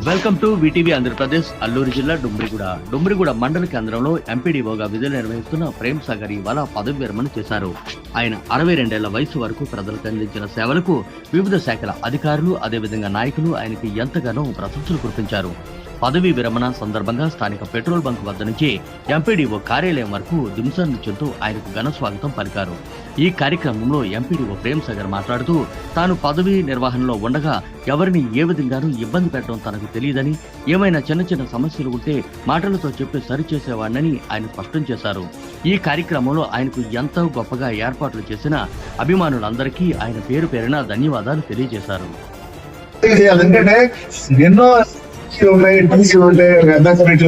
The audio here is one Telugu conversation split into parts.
Welcome to VTV Andhra Pradesh. Alluri జిల్లా డుమ్రిగూడ మండల కేంద్రంలో ఎంపీడీఓగా విధులు నిర్వహిస్తున్న ప్రేమ్ సాగర్ ఇవాళ పదవి విరమణ చేశారు. ఆయన 62 ఏళ్ల వయసు వరకు ప్రజలకు అందించిన సేవలకు వివిధ శాఖల అధికారులు అదేవిధంగా నాయకులు ఆయనకి ఎంతగానో ప్రశంసలు కురిపించారు. పదవీ విరమణ సందర్భంగా స్థానిక పెట్రోల్ బంక్ వద్ద నుంచి ఎంపీడీఓ కార్యాలయం వరకు దింసా నృత్యంతో ఆయనకు ఘన స్వాగతం పలికారు. ఈ కార్యక్రమంలో ఎంపీడీఓ ప్రేమ్ సాగర్ మాట్లాడుతూ తాను పదవీ నిర్వహణలో ఉండగా ఎవరిని ఏ విధంగానూ ఇబ్బంది పెట్టడం తనకు తెలియదని, ఏమైనా చిన్న సమస్యలు ఉంటే మాటలతో చెప్పి సరిచేసేవాడినని ఆయన స్పష్టం చేశారు. ఈ కార్యక్రమంలో ఆయనకు ఎంతో గొప్పగా ఏర్పాట్లు చేసిన అభిమానులందరికీ ఆయన పేరు పేరున ధన్యవాదాలు తెలియజేశారు.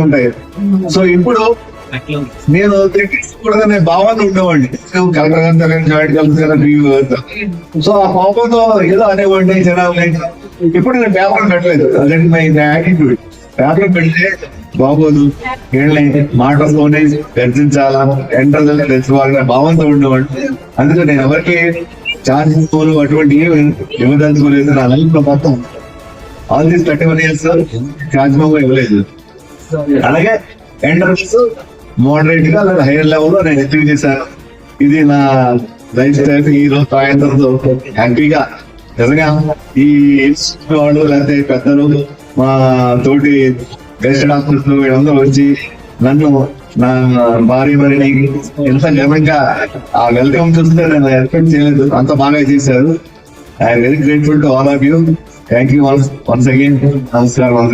ఉంటాయి. సో ఇప్పుడు నేను కూడా భావాన్ని ఉండేవాడిని. సో ఆ కోపంతో ఏదో అనేవాడిని జనాలు. ఇప్పుడు నేను పేపర్ పెట్టలేదు. అదంటే మై యాటిట్యూడ్. పేపర్ పెడితే బాగోదు, వీళ్ళని మాటల్లోనే గర్జించాలా, ఎంటర్ తెచ్చుకోవాలనే భావంతో ఉండేవాడిని. అందుకే నేను ఎవరికి ఛార్జింగ్ అటువంటి ఇవ్వదలుచుకోలేదు. నా లైఫ్ లో మొత్తం ఆల్ దీస్ 31 years ఛార్జ్ ఇవ్వలేదు. అలాగే ఎంట్రన్స్ మోడరేట్ గా లేదా హైయర్ లెవెల్ లో నేను అచీవ్ చేశాను. ఇది నా లైఫ్ స్టైల్. ఈ రోజు సాయంత్రంతో హ్యాపీగా నిజంగా ఈ వాళ్ళు లేకపోతే పెద్దలు, మా తోటి గెస్ట్ డాక్టర్స్ వీళ్ళందరూ వచ్చి నన్ను, నా భార్య మరిని ఎంత ఘనంగా ఆ వెల్కమ్ చూస్తే నేను ఎక్స్పెక్ట్ చేయలేదు. అంత బాగా చేశారు. I'm very grateful to all of you. Thank you once again. నమస్కారం.